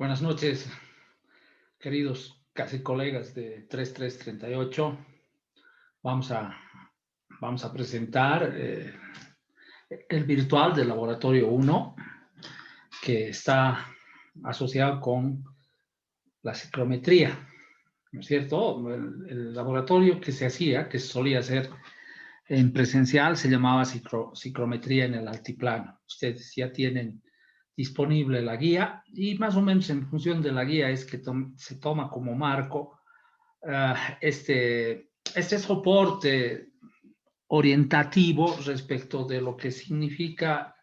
Buenas noches, queridos casi colegas de 3338. Vamos a, vamos a presentar el virtual del Laboratorio 1, que está asociado con la ciclometría, ¿no es cierto? El laboratorio que se hacía, que solía hacer en presencial, se llamaba ciclometría en el altiplano. Ustedes ya tienen disponible la guía y más o menos en función de la guía es que se toma como marco este soporte orientativo respecto de lo que significa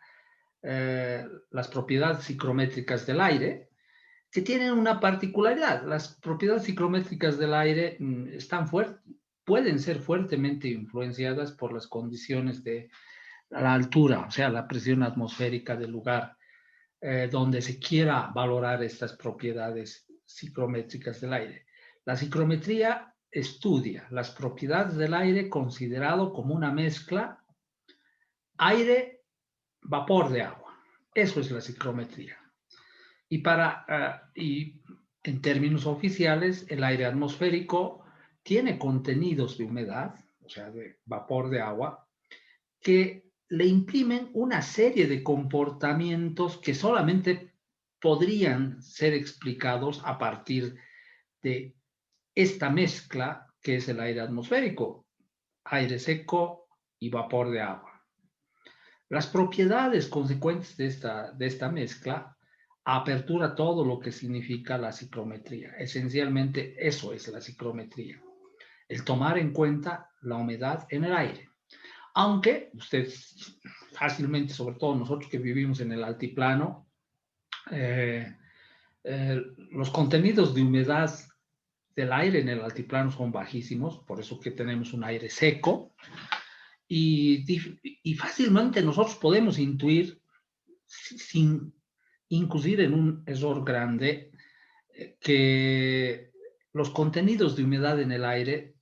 las propiedades ciclométricas del aire, que tienen una particularidad. Las propiedades ciclométricas del aire pueden ser fuertemente influenciadas por las condiciones de la altura, o sea, la presión atmosférica del lugar donde se quiera valorar estas propiedades ciclométricas del aire. La ciclometría estudia las propiedades del aire considerado como una mezcla aire-vapor de agua. Eso es la ciclometría. Y en términos oficiales, el aire atmosférico tiene contenidos de humedad, o sea, de vapor de agua, que le imprimen una serie de comportamientos que solamente podrían ser explicados a partir de esta mezcla que es el aire atmosférico, aire seco y vapor de agua. Las propiedades consecuentes de esta mezcla apertura todo lo que significa la ciclometría. Esencialmente eso es la ciclometría, el tomar en cuenta la humedad en el aire. Aunque usted fácilmente, sobre todo nosotros que vivimos en el altiplano, los contenidos de humedad del aire en el altiplano son bajísimos, por eso que tenemos un aire seco, y fácilmente nosotros podemos intuir, sin incurrir en un error grande, que los contenidos de humedad en el aire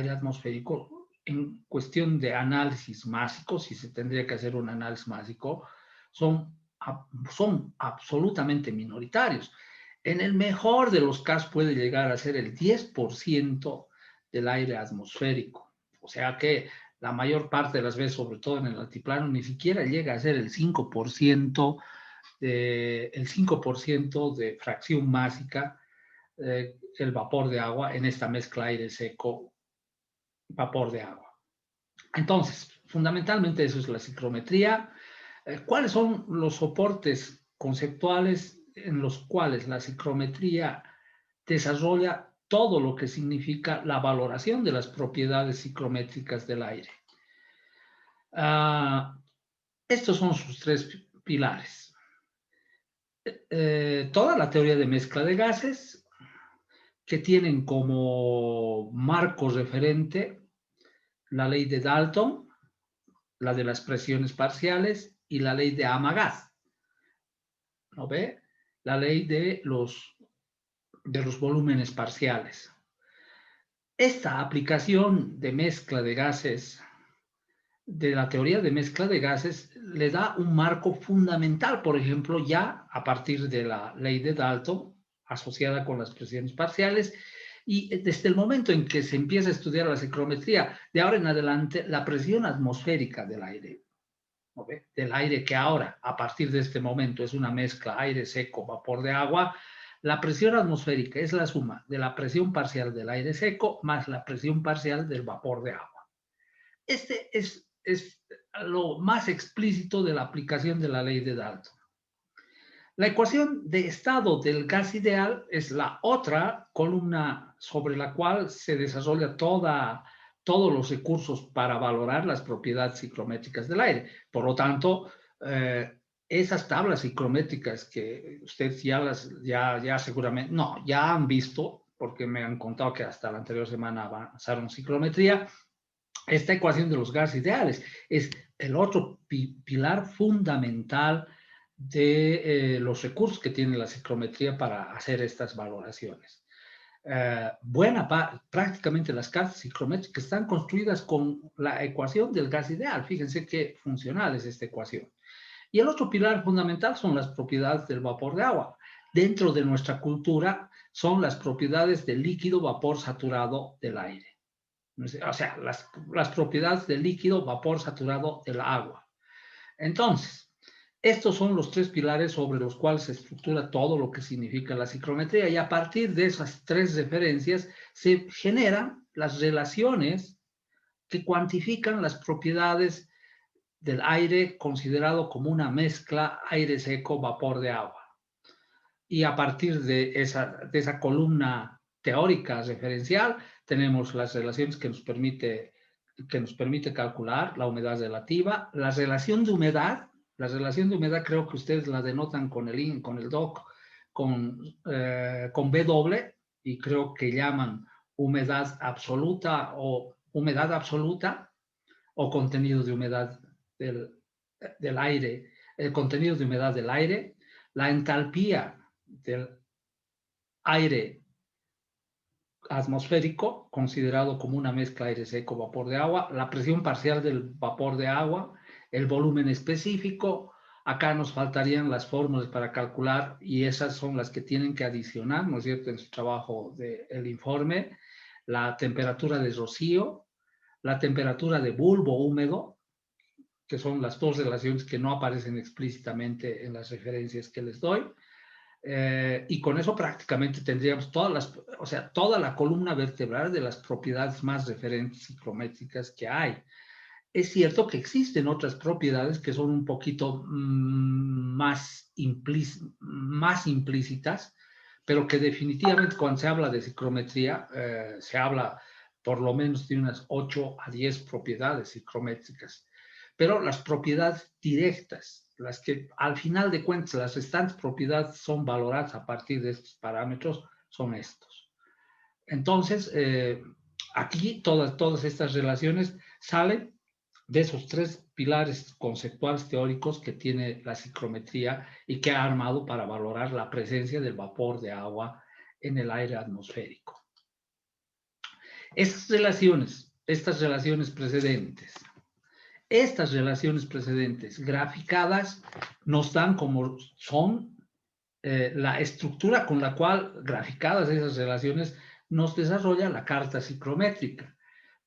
atmosférico, en cuestión de análisis másico, si se tendría que hacer un análisis másico, son absolutamente minoritarios. En el mejor de los casos puede llegar a ser el 10% del aire atmosférico. O sea que la mayor parte de las veces, sobre todo en el altiplano, ni siquiera llega a ser el 5% de fracción másica, el vapor de agua en esta mezcla aire seco, vapor de agua. Entonces, fundamentalmente eso es la ciclometría. ¿Cuáles son los soportes conceptuales en los cuales la ciclometría desarrolla todo lo que significa la valoración de las propiedades ciclométricas del aire? Estos son sus tres pilares. Toda la teoría de mezcla de gases, que tienen como marco referente la ley de Dalton, la de las presiones parciales y la ley de Amagat. ¿No ve? La ley de los volúmenes parciales. Esta aplicación de mezcla de gases, de la teoría de mezcla de gases, le da un marco fundamental, por ejemplo, ya a partir de la ley de Dalton, asociada con las presiones parciales, y desde el momento en que se empieza a estudiar la ciclometría, de ahora en adelante, la presión atmosférica del aire, ¿no ve? Del aire que ahora, a partir de este momento, es una mezcla aire seco, vapor de agua, la presión atmosférica es la suma de la presión parcial del aire seco más la presión parcial del vapor de agua. Este es lo más explícito de la aplicación de la ley de Dalton. La ecuación de estado del gas ideal es la otra columna sobre la cual se desarrolla todos los recursos para valorar las propiedades ciclométricas del aire. Por lo tanto, esas tablas ciclométricas que ustedes ya seguramente, no, ya han visto, porque me han contado que hasta la anterior semana avanzaron ciclometría. Esta ecuación de los gases ideales es el otro pilar fundamental de los recursos que tiene la ciclometría para hacer estas valoraciones. Prácticamente las cartas ciclométricas están construidas con la ecuación del gas ideal. Fíjense qué funcional es esta ecuación. Y el otro pilar fundamental son las propiedades del vapor de agua. dentro de nuestra cultura son las propiedades del líquido vapor saturado del aire. O sea, las propiedades del líquido vapor saturado del agua. Entonces, estos son los tres pilares sobre los cuales se estructura todo lo que significa la psicometría, y a partir de esas tres referencias se generan las relaciones que cuantifican las propiedades del aire considerado como una mezcla aire seco, vapor de agua. Y a partir de esa columna teórica referencial tenemos las relaciones que nos permite calcular la humedad relativa, la relación de humedad creo que ustedes la denotan con el DOC, con B doble, y creo que llaman humedad absoluta o contenido de humedad del aire, el contenido de humedad del aire, la entalpía del aire atmosférico, considerado como una mezcla aire seco, vapor de agua, la presión parcial del vapor de agua, el volumen específico. Acá nos faltarían las fórmulas para calcular, y esas son las que tienen que adicionar, ¿no es cierto?, en su trabajo del informe, la temperatura de rocío, la temperatura de bulbo húmedo, que son las dos relaciones que no aparecen explícitamente en las referencias que les doy. Y con eso prácticamente tendríamos toda la columna vertebral de las propiedades más referentes psicométricas que hay. Es cierto que existen otras propiedades que son un poquito más implícitas, pero que definitivamente cuando se habla de psicometría, se habla por lo menos de unas 8 a 10 propiedades psicométricas. Pero las propiedades directas, las que al final de cuentas las restantes propiedades son valoradas a partir de estos parámetros, son estos. Entonces, aquí todas estas relaciones salen de esos tres pilares conceptuales teóricos que tiene la psicometría y que ha armado para valorar la presencia del vapor de agua en el aire atmosférico. Estas relaciones precedentes graficadas nos dan como son la estructura con la cual, graficadas esas relaciones, nos desarrolla la carta psicométrica,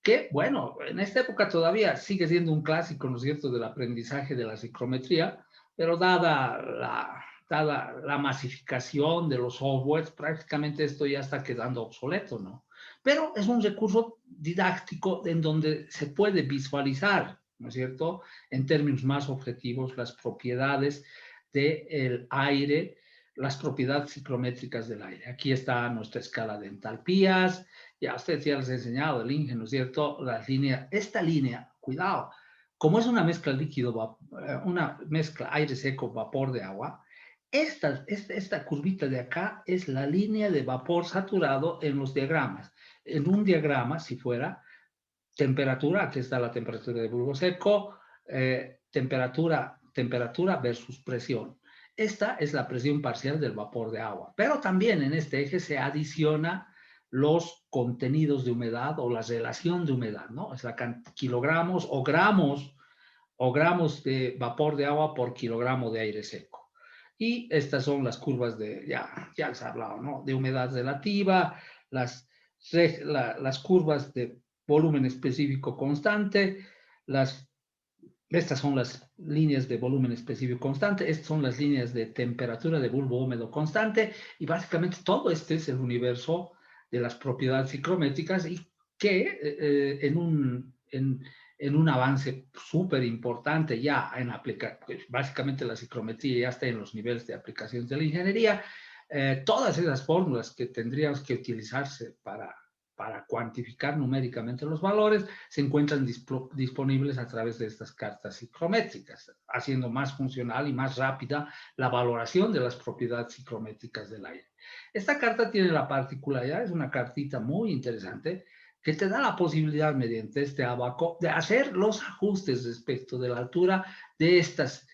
que, bueno, en esta época todavía sigue siendo un clásico, ¿no es cierto?, del aprendizaje de la psicometría, pero dada la masificación de los softwares, prácticamente esto ya está quedando obsoleto, ¿no? Pero es un recurso didáctico en donde se puede visualizar, ¿no es cierto?, en términos más objetivos, las propiedades del aire, las propiedades psicométricas del aire. Aquí está nuestra escala de entalpías. Ya ustedes ya les he enseñado el INGE, ¿no es cierto? Esta línea, cuidado, como es una mezcla una mezcla aire seco, vapor de agua, esta curvita de acá es la línea de vapor saturado en los diagramas. En un diagrama, si fuera temperatura, aquí está la temperatura de bulbo seco, temperatura versus presión. Esta es la presión parcial del vapor de agua, pero también en este eje se adiciona los contenidos de humedad o la relación de humedad, ¿no? Es kilogramos o gramos de vapor de agua por kilogramo de aire seco. Y estas son las curvas ya les he hablado, ¿no?, de humedad relativa, las curvas de volumen específico constante, estas son las líneas de volumen específico constante, estas son las líneas de temperatura de bulbo húmedo constante, y básicamente todo este es el universo de las propiedades psicométricas, y que en un avance súper importante ya en aplicar, pues básicamente la psicometría ya está en los niveles de aplicaciones de la ingeniería, todas esas fórmulas que tendríamos que utilizarse para cuantificar numéricamente los valores se encuentran disponibles a través de estas cartas psicométricas, haciendo más funcional y más rápida la valoración de las propiedades psicométricas del aire. Esta carta tiene la particularidad, es una cartita muy interesante, que te da la posibilidad mediante este abaco de hacer los ajustes respecto de la altura de estas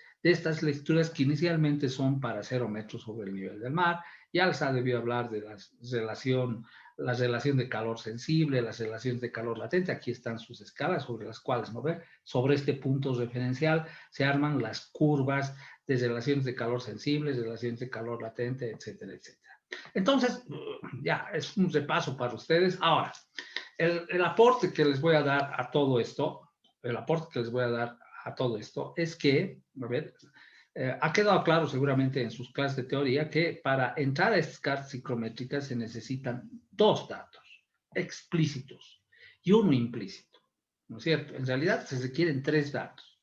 lecturas que inicialmente son para 0 metros sobre el nivel del mar. Ya les ha debido hablar de la relación de calor sensible, las relaciones de calor latente. Aquí están sus escalas sobre las cuales, ¿no ve?, sobre este punto referencial se arman las curvas de relaciones de calor sensibles, relaciones de calor latente, etcétera, etcétera. Entonces, ya, es un repaso para ustedes. Ahora, el aporte que les voy a dar a todo esto, es que, a ver, ha quedado claro seguramente en sus clases de teoría que para entrar a estas cartas psicométricas se necesitan dos datos explícitos y uno implícito, ¿no es cierto? En realidad se requieren tres datos,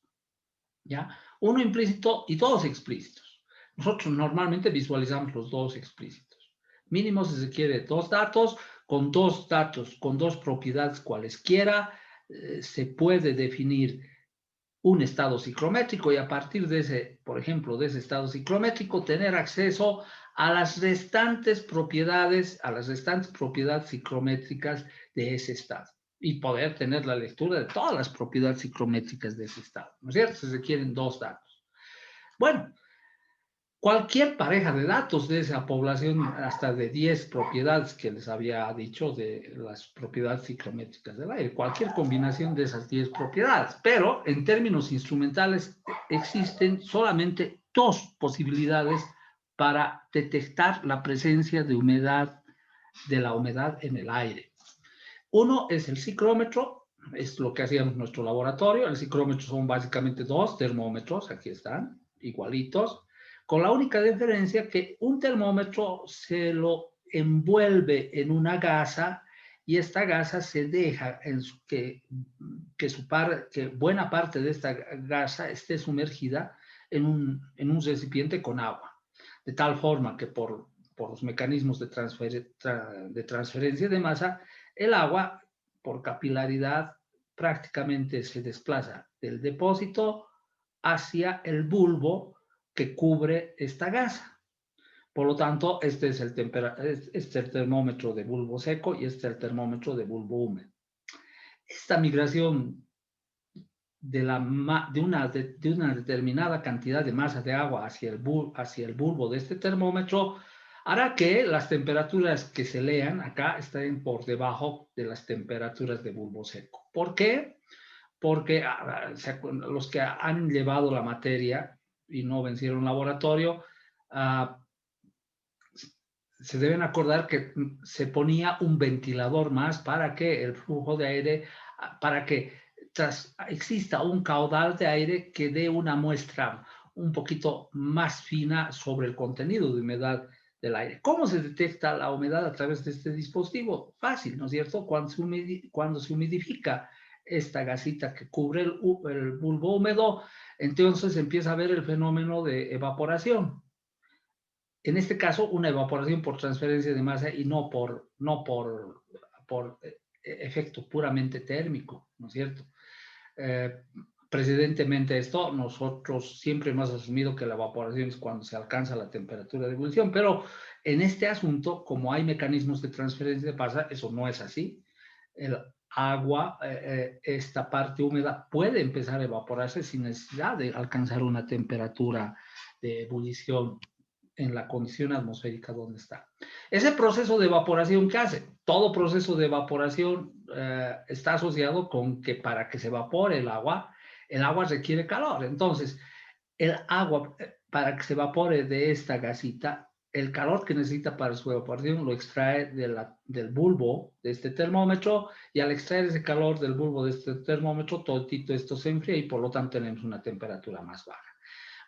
¿ya? Uno implícito y dos explícitos. Nosotros normalmente visualizamos los dos explícitos. Mínimo se requiere dos datos, con dos propiedades cualesquiera, se puede definir un estado psicométrico y a partir de ese, por ejemplo, de ese estado psicométrico, tener acceso a las restantes propiedades psicométricas de ese estado y poder tener la lectura de todas las propiedades psicométricas de ese estado, ¿no es cierto? Se requieren dos datos. Bueno, cualquier pareja de datos de esa población, hasta de 10 propiedades que les había dicho de las propiedades psicométricas del aire, cualquier combinación de esas 10 propiedades, pero en términos instrumentales existen solamente dos posibilidades para detectar la presencia de humedad, de la humedad en el aire. Uno es el psicrómetro, es lo que hacíamos en nuestro laboratorio. El psicrómetro son básicamente dos termómetros, aquí están, igualitos, con la única diferencia que un termómetro se lo envuelve en una gasa y esta gasa se deja que buena parte de esta gasa esté sumergida en un recipiente con agua, de tal forma que por los mecanismos de transferencia de masa, el agua, por capilaridad, prácticamente se desplaza del depósito hacia el bulbo que cubre esta gasa. Por lo tanto, este es el termómetro de bulbo seco y este es el termómetro de bulbo húmedo. Esta migración de una determinada cantidad de masa de agua hacia el bulbo de este termómetro hará que las temperaturas que se lean acá estén por debajo de las temperaturas de bulbo seco. ¿Por qué? Porque los que han llevado la materia y no vencieron laboratorio, se deben acordar que se ponía un ventilador más para que el flujo de aire, para que exista un caudal de aire que dé una muestra un poquito más fina sobre el contenido de humedad del aire. ¿Cómo se detecta la humedad a través de este dispositivo? Fácil, ¿no es cierto? Cuando se humidifica esta gasita que cubre el bulbo húmedo, entonces empieza a ver el fenómeno de evaporación. En este caso, una evaporación por transferencia de masa y no por efecto puramente térmico, ¿no es cierto? Precedentemente a esto, nosotros siempre hemos asumido que la evaporación es cuando se alcanza la temperatura de ebullición, pero en este asunto, como hay mecanismos de transferencia de masa, eso no es así. El agua, esta parte húmeda, puede empezar a evaporarse sin necesidad de alcanzar una temperatura de ebullición en la condición atmosférica donde está. Ese proceso de evaporación, ¿qué hace? Todo proceso de evaporación está asociado con que para que se evapore el agua requiere calor. Entonces, el agua, para que se evapore de esta gasita, el calor que necesita para su evaporación lo extrae del bulbo de este termómetro, y al extraer ese calor del bulbo de este termómetro, todo esto se enfría y por lo tanto tenemos una temperatura más baja.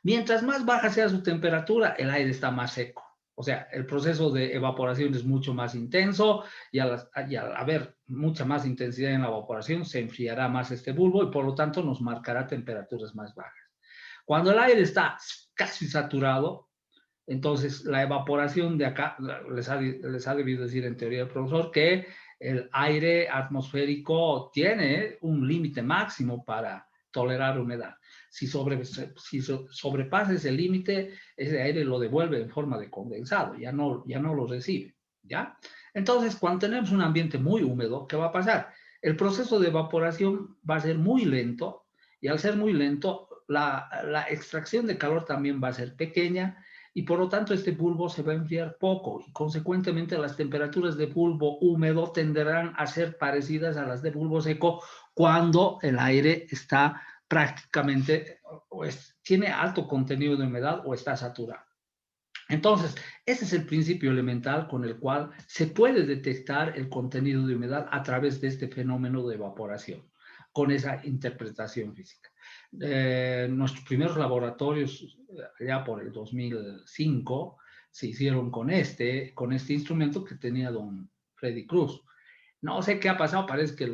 Mientras más baja sea su temperatura, el aire está más seco. O sea, el proceso de evaporación es mucho más intenso y al haber mucha más intensidad en la evaporación, se enfriará más este bulbo y por lo tanto nos marcará temperaturas más bajas. Cuando el aire está casi saturado, entonces la evaporación de acá, les ha debido decir en teoría el profesor que el aire atmosférico tiene un límite máximo para tolerar humedad. Si sobrepasa ese límite, ese aire lo devuelve en forma de condensado, ya no lo recibe, ¿ya? Entonces, cuando tenemos un ambiente muy húmedo, ¿qué va a pasar? El proceso de evaporación va a ser muy lento, y al ser muy lento, la extracción de calor también va a ser pequeña, y por lo tanto este bulbo se va a enfriar poco, y consecuentemente las temperaturas de bulbo húmedo tenderán a ser parecidas a las de bulbo seco cuando el aire está prácticamente tiene alto contenido de humedad o está saturado. Entonces, ese es el principio elemental con el cual se puede detectar el contenido de humedad a través de este fenómeno de evaporación, con esa interpretación física. Nuestros primeros laboratorios, ya por el 2005, se hicieron con este instrumento que tenía don Freddy Cruz. No sé qué ha pasado, parece que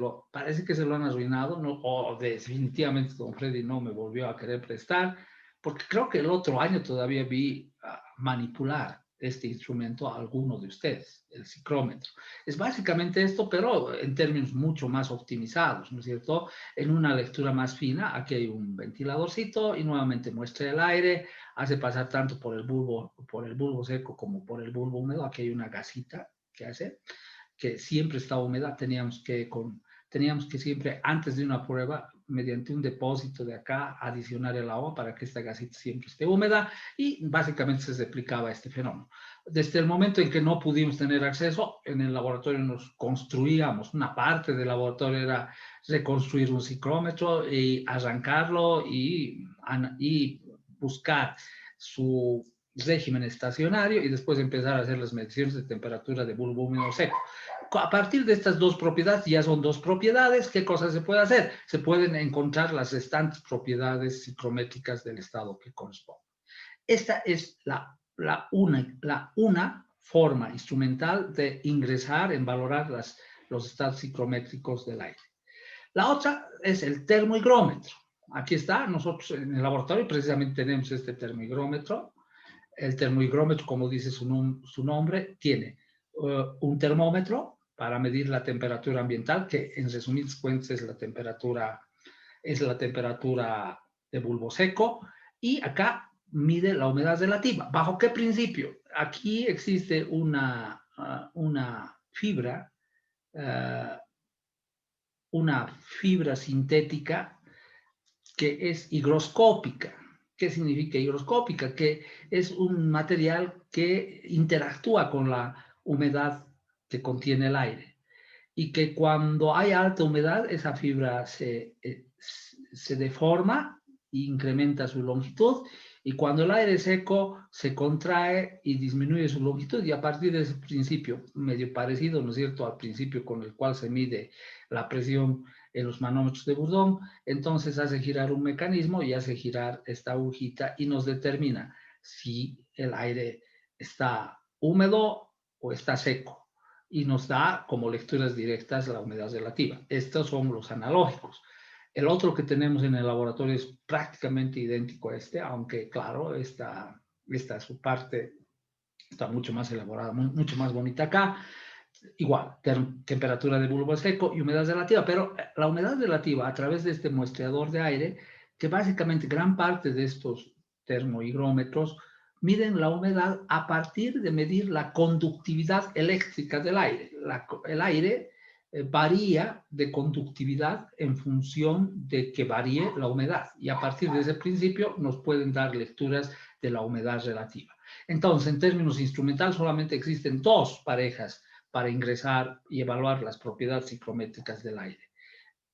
se lo han arruinado, ¿no? O definitivamente don Freddy no me volvió a querer prestar, porque creo que el otro año todavía vi manipular este instrumento a alguno de ustedes, el ciclómetro. Es básicamente esto, pero en términos mucho más optimizados, ¿no es cierto? En una lectura más fina, aquí hay un ventiladorcito y nuevamente muestra el aire, hace pasar tanto por el bulbo seco como por el bulbo húmedo. Aquí hay una gasita que hace, que siempre está húmeda. Teníamos que siempre, antes de una prueba, mediante un depósito de acá, adicionar el agua para que esta gasita siempre esté húmeda, y básicamente se replicaba este fenómeno. Desde el momento en que no pudimos tener acceso, en el laboratorio nos construíamos, una parte del laboratorio era reconstruir un ciclómetro y arrancarlo y buscar su régimen estacionario y después empezar a hacer las mediciones de temperatura de bulbo húmedo seco. A partir de estas dos propiedades, ya son dos propiedades, ¿qué cosas se puede hacer? Se pueden encontrar las restantes propiedades ciclométricas del estado que corresponde. Esta es una forma instrumental de ingresar en valorar los estados ciclométricos del aire. La otra es el termohigrómetro. Aquí está, nosotros en el laboratorio precisamente tenemos este termohigrómetro. El termohigrómetro, como dice su nombre, tiene un termómetro para medir la temperatura ambiental, que en resumidas cuentas es la temperatura de bulbo seco, y acá mide la humedad relativa. ¿Bajo qué principio? Aquí existe una fibra sintética que es higroscópica. ¿Qué significa higroscópica? Que es un material que interactúa con la humedad que contiene el aire, y que cuando hay alta humedad, esa fibra se deforma e incrementa su longitud, y cuando el aire seco se contrae y disminuye su longitud, y a partir de ese principio, medio parecido, ¿no es cierto?, al principio con el cual se mide la presión en los manómetros de Bourdon, entonces hace girar un mecanismo y hace girar esta agujita y nos determina si el aire está húmedo o está seco, y nos da como lecturas directas la humedad relativa. Estos son los analógicos. El otro que tenemos en el laboratorio es prácticamente idéntico a este, aunque claro, esta su parte está mucho más elaborada, mucho más bonita acá. Igual, temperatura de bulbo seco y humedad relativa, pero la humedad relativa a través de este muestreador de aire, que básicamente gran parte de estos termohigrómetros miden la humedad a partir de medir la conductividad eléctrica del aire. El aire varía de conductividad en función de que varíe la humedad, y a partir de ese principio nos pueden dar lecturas de la humedad relativa. Entonces, en términos instrumentales, solamente existen dos parejas para ingresar y evaluar las propiedades ciclométricas del aire.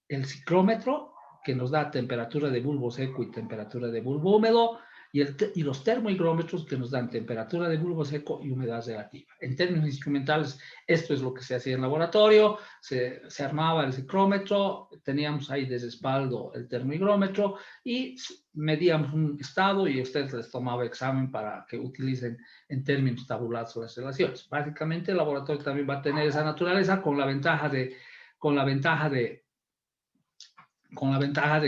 El ciclómetro, que nos da temperatura de bulbo seco y temperatura de bulbo húmedo, y los termohigrómetros, que nos dan temperatura de bulbo seco y humedad relativa. En términos instrumentales, esto es lo que se hacía en laboratorio. Se armaba el ciclómetro, teníamos ahí de respaldo el termohigrómetro y medíamos un estado, y a ustedes les tomaba examen para que utilicen en términos tabulados las relaciones. Básicamente el laboratorio también va a tener esa naturaleza, con la ventaja de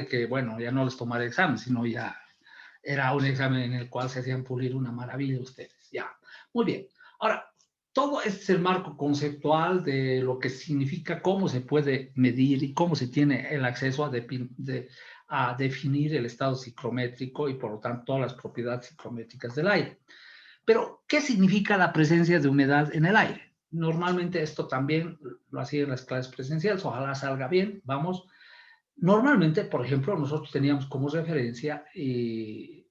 que, bueno, ya no les tomaré examen, sino ya era un examen en el cual se hacían pulir una maravilla ustedes. Ya, muy bien. Ahora, todo este es el marco conceptual de lo que significa, cómo se puede medir y cómo se tiene el acceso a definir el estado ciclométrico y, por lo tanto, todas las propiedades ciclométricas del aire. Pero, ¿qué significa la presencia de humedad en el aire? Normalmente esto también lo hacía en las clases presenciales, ojalá salga bien, vamos. Normalmente, por ejemplo, nosotros teníamos como referencia y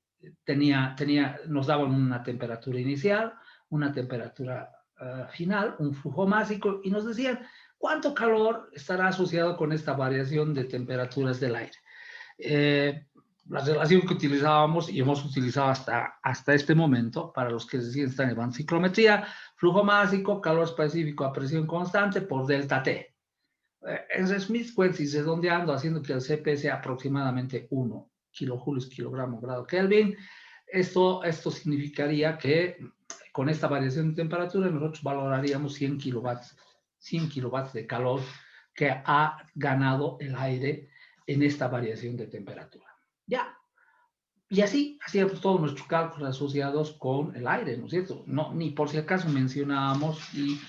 nos daban una temperatura inicial, una temperatura final, un flujo másico, y nos decían cuánto calor estará asociado con esta variación de temperaturas del aire. La relación que utilizábamos y hemos utilizado hasta este momento, para los que recién están llevando ciclometría, flujo másico, calor específico a presión constante por delta T. En Smith Quentis, redondeando, haciendo que el CP sea aproximadamente 1 kilojulios kilogramo grado Kelvin. Esto significaría que con esta variación de temperatura nosotros valoraríamos 100 kilowatts de calor que ha ganado el aire en esta variación de temperatura. Ya. Y así hacíamos todos nuestros cálculos asociados con el aire, ¿no es cierto? No, ni por si acaso mencionábamos y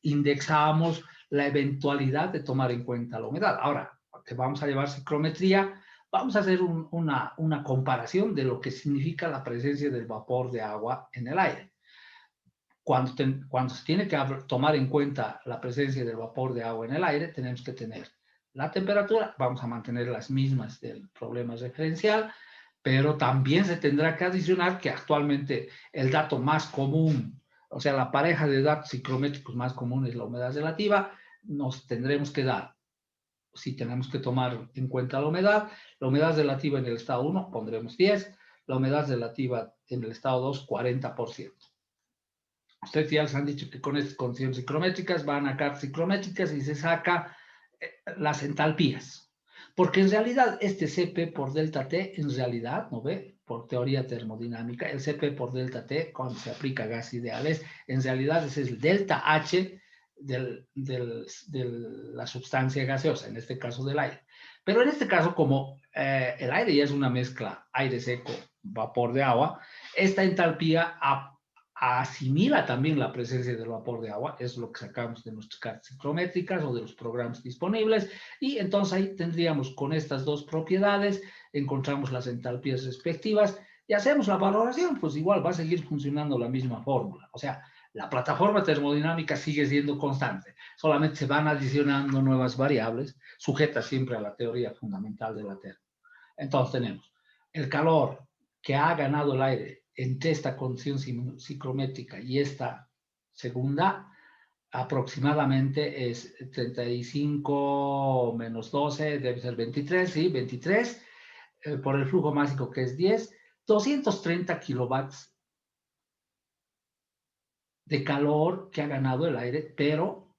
indexábamos la eventualidad de tomar en cuenta la humedad. Ahora, que vamos a llevar ciclometría, vamos a hacer una comparación de lo que significa la presencia del vapor de agua en el aire. Cuando se tiene que tomar en cuenta la presencia del vapor de agua en el aire, tenemos que tener la temperatura, vamos a mantener las mismas del problema referencial, pero también se tendrá que adicionar que actualmente el dato más común, o sea, la pareja de datos ciclométricos más común es la humedad relativa. Nos tendremos que dar, si tenemos que tomar en cuenta la humedad relativa en el estado 1 pondremos 10, la humedad relativa en el estado 2, 40%. Ustedes ya les han dicho que con estas condiciones ciclométricas van a cartas ciclométricas y se saca las entalpías. Porque en realidad este CP por delta T, en realidad, ¿no ve? Por teoría termodinámica, el CP por delta T, cuando se aplica a gases ideales, en realidad es el delta H de la sustancia gaseosa, en este caso del aire. Pero en este caso, como el aire ya es una mezcla aire seco, vapor de agua, esta entalpía asimila también la presencia del vapor de agua, es lo que sacamos de nuestras cartas ciclométricas o de los programas disponibles, y entonces ahí tendríamos con estas dos propiedades, encontramos las entalpías respectivas y hacemos la valoración, pues igual va a seguir funcionando la misma fórmula. O sea, la plataforma termodinámica sigue siendo constante, solamente se van adicionando nuevas variables, sujetas siempre a la teoría fundamental de la termo. Entonces tenemos el calor que ha ganado el aire entre esta condición ciclométrica y esta segunda, aproximadamente es 35 menos 12, debe ser 23, sí, 23, por el flujo másico que es 10, 230 kilowatts de calor que ha ganado el aire, pero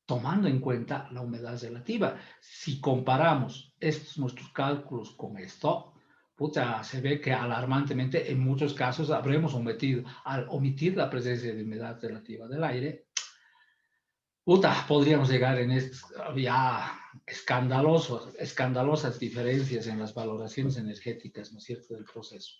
tomando en cuenta la humedad relativa. Si comparamos nuestros cálculos con esto, pucha, se ve que alarmantemente en muchos casos habremos omitido, al omitir la presencia de humedad relativa del aire, puta, podríamos llegar en ya escandalosas diferencias en las valoraciones energéticas, ¿no es cierto?, del proceso.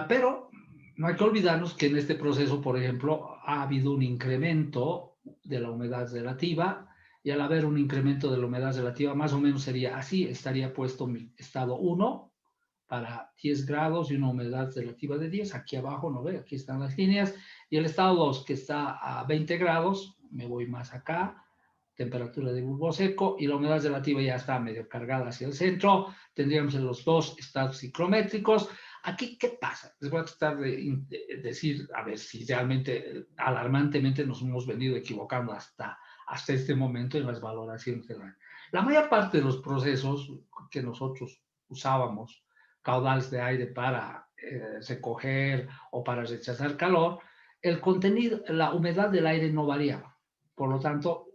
Pero no hay que olvidarnos que en este proceso, por ejemplo, ha habido un incremento de la humedad relativa, y al haber un incremento de la humedad relativa, más o menos sería así, estaría puesto mi estado 1 para 10 grados y una humedad relativa de 10, aquí abajo, ¿no ve? Aquí están las líneas, y el estado 2 que está a 20 grados, me voy más acá, temperatura de bulbo seco, y la humedad relativa ya está medio cargada hacia el centro, tendríamos los dos estados ciclométricos. Aquí, ¿qué pasa? Les voy a tratar de decir, a ver si realmente, alarmantemente, nos hemos venido equivocando hasta este momento en las valoraciones del aire. La mayor parte de los procesos que nosotros usábamos, caudales de aire para recoger o para rechazar calor, el contenido, la humedad del aire no variaba. Por lo tanto,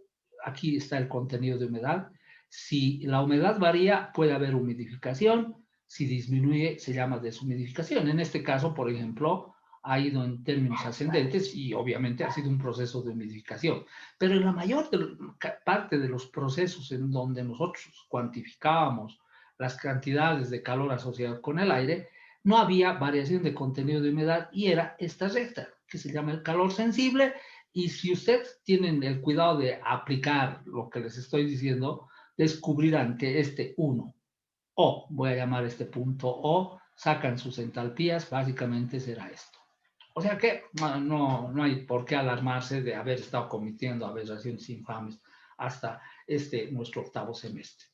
aquí está el contenido de humedad. Si la humedad varía, puede haber humidificación. Si disminuye, se llama deshumidificación. En este caso, por ejemplo, ha ido en términos ascendentes y obviamente ha sido un proceso de humidificación. Pero en la mayor parte de los procesos en donde nosotros cuantificábamos las cantidades de calor asociadas con el aire, no había variación de contenido de humedad y era esta recta, que se llama el calor sensible. Y si ustedes tienen el cuidado de aplicar lo que les estoy diciendo, descubrirán que este 1, O, voy a llamar este punto O, sacan sus entalpías, básicamente será esto. O sea que no hay por qué alarmarse de haber estado cometiendo aberraciones infames hasta nuestro octavo semestre.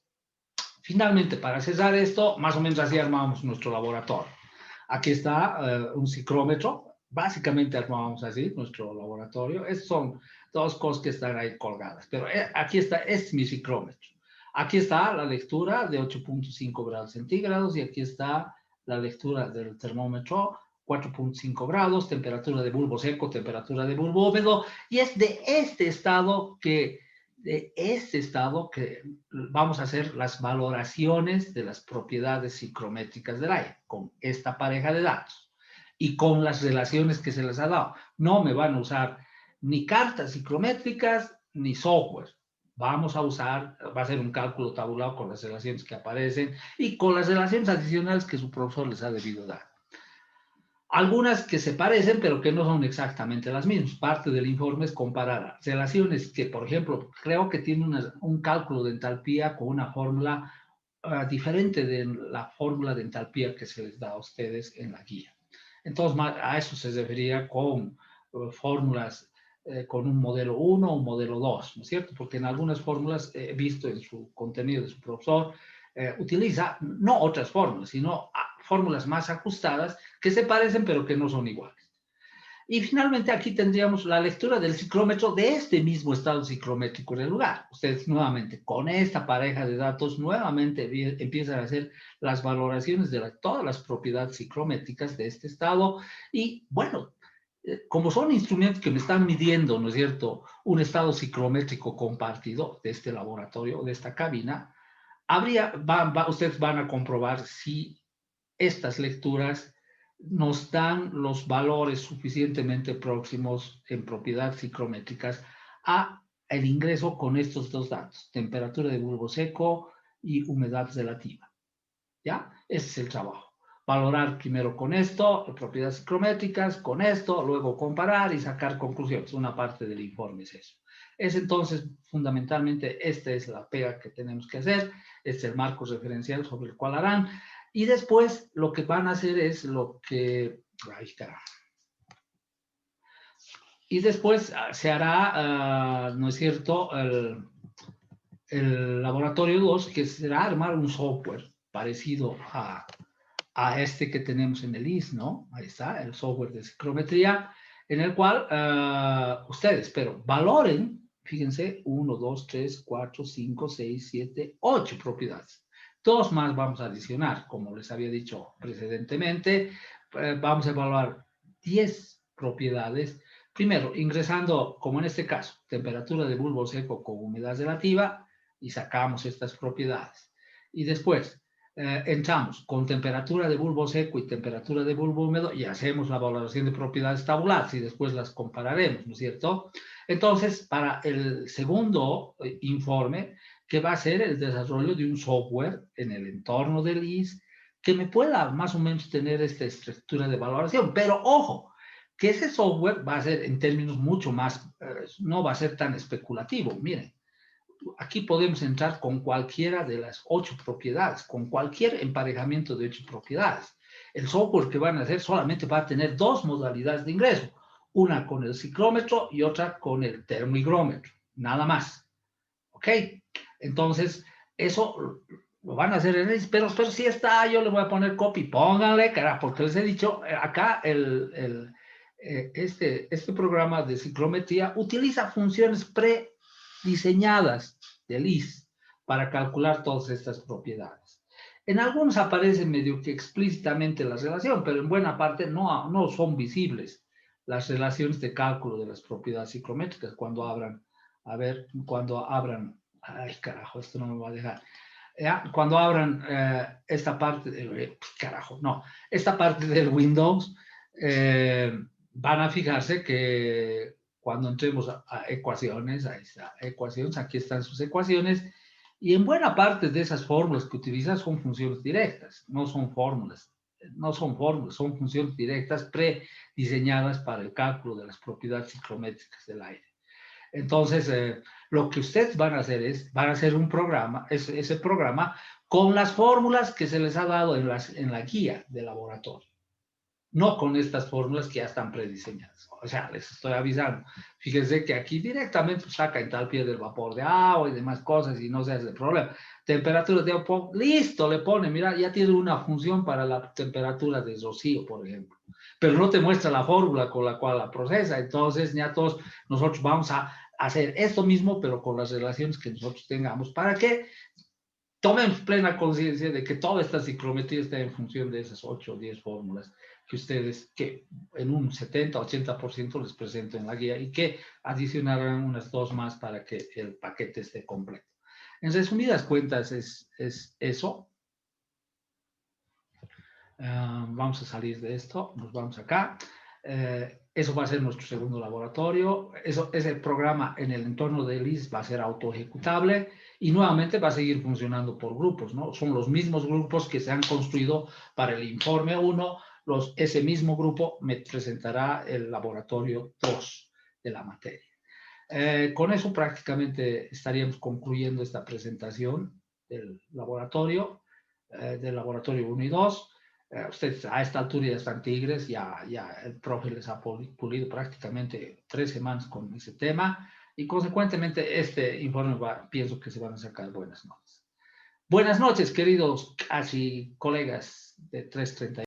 Finalmente, para cerrar esto, más o menos así armamos nuestro laboratorio. Aquí está un ciclómetro. Básicamente armábamos así nuestro laboratorio. Estas son dos cosas que están ahí colgadas. Pero aquí está, este es mi ciclómetro. Aquí está la lectura de 8.5 grados centígrados y aquí está la lectura del termómetro, 4.5 grados, temperatura de bulbo seco, temperatura de bulbo húmedo, y es de este estado que vamos a hacer las valoraciones de las propiedades psicométricas del aire, con esta pareja de datos y con las relaciones que se les ha dado. No me van a usar ni cartas psicométricas ni software. Vamos a usar, va a ser un cálculo tabulado con las relaciones que aparecen y con las relaciones adicionales que su profesor les ha debido dar. Algunas que se parecen, pero que no son exactamente las mismas. Parte del informe es comparar relaciones que, por ejemplo, creo que tiene un cálculo de entalpía con una fórmula diferente de la fórmula de entalpía que se les da a ustedes en la guía. Entonces, a eso se refería con fórmulas con un modelo 1 o un modelo 2, ¿no es cierto? Porque en algunas fórmulas, he visto en su contenido de su profesor, utiliza no otras fórmulas, sino fórmulas más ajustadas que se parecen pero que no son iguales. Y finalmente aquí tendríamos la lectura del ciclómetro de este mismo estado ciclométrico en el lugar. Ustedes nuevamente con esta pareja de datos nuevamente empiezan a hacer las valoraciones de todas las propiedades ciclométricas de este estado y bueno, como son instrumentos que me están midiendo, ¿no es cierto?, un estado ciclométrico compartido de este laboratorio, de esta cabina, ustedes van a comprobar si estas lecturas nos dan los valores suficientemente próximos en propiedades psicométricas a el ingreso con estos dos datos, temperatura de bulbo seco y humedad relativa. ¿Ya? Ese es el trabajo. Valorar primero con esto, propiedades psicométricas, con esto, luego comparar y sacar conclusiones. Una parte del informe es eso. Es entonces, fundamentalmente, esta es la pega que tenemos que hacer, este es el marco referencial sobre el cual harán, y después lo que van a hacer es lo que... Ay, carajo. Y después se hará, ¿no es cierto?, el laboratorio 2, que será armar un software parecido a este que tenemos en el IS, ¿no? Ahí está, el software de psicometría, en el cual ustedes, pero valoren, fíjense, 1, 2, 3, 4, 5, 6, 7, 8 propiedades. Dos más vamos a adicionar, como les había dicho precedentemente, vamos a evaluar 10 propiedades. Primero, ingresando, como en este caso, temperatura de bulbo seco con humedad relativa y sacamos estas propiedades. Y después, entramos con temperatura de bulbo seco y temperatura de bulbo húmedo y hacemos la valoración de propiedades tabuladas y después las compararemos, ¿no es cierto? Entonces, para el segundo informe, que va a ser el desarrollo de un software en el entorno del IS que me pueda más o menos tener esta estructura de valoración, pero ojo, que ese software va a ser en términos mucho más, no va a ser tan especulativo, miren. Aquí podemos entrar con cualquiera de las 8 propiedades, con cualquier emparejamiento de 8 propiedades. El software que van a hacer solamente va a tener 2 modalidades de ingreso, una con el ciclómetro y otra con el termohigrómetro, nada más. ¿Ok? Entonces, eso lo van a hacer en el, pero si está, yo le voy a poner copy, pónganle, cara, porque les he dicho, acá este programa de ciclometría utiliza funciones diseñadas del IS para calcular todas estas propiedades. En algunos aparece medio que explícitamente la relación, pero en buena parte no son visibles las relaciones de cálculo de las propiedades psicométricas cuando abran, ay carajo, esto no me va a dejar, cuando abran esta parte esta parte del Windows, van a fijarse que cuando entremos a ecuaciones, ahí está, ecuaciones, aquí están sus ecuaciones, y en buena parte de esas fórmulas que utilizan son funciones directas, no son fórmulas, son funciones directas prediseñadas para el cálculo de las propiedades psicométricas del aire. Entonces, lo que ustedes van a hacer van a hacer un programa, ese programa, con las fórmulas que se les ha dado en la guía de laboratorio. No con estas fórmulas que ya están prediseñadas. O sea, les estoy avisando. Fíjense que aquí directamente saca entalpía del vapor de agua y demás cosas y no se hace el problema. Temperatura de agua, listo, le pone, mira, ya tiene una función para la temperatura de rocío, por ejemplo. Pero no te muestra la fórmula con la cual la procesa. Entonces, ya todos nosotros vamos a hacer esto mismo, pero con las relaciones que nosotros tengamos. ¿Para qué? Tomen plena conciencia de que toda esta psicometría está en función de esas 8 o 10 fórmulas que ustedes, que en un 70-80% les presento en la guía y que adicionarán unas 2 más para que el paquete esté completo. En resumidas cuentas es eso. Vamos a salir de esto, nos vamos acá. Eso va a ser nuestro segundo laboratorio. Ese programa en el entorno de LIS va a ser autoejecutable y nuevamente va a seguir funcionando por grupos, ¿no? Son los mismos grupos que se han construido para el informe 1. Ese mismo grupo me presentará el laboratorio 2 de la materia. Con eso prácticamente estaríamos concluyendo esta presentación del laboratorio 1 y 2. Ustedes a esta altura ya están tigres, ya el profe les ha pulido prácticamente 3 semanas con ese tema y consecuentemente este informe pienso que se van a sacar buenas notas. Buenas noches, queridos casi colegas de 330.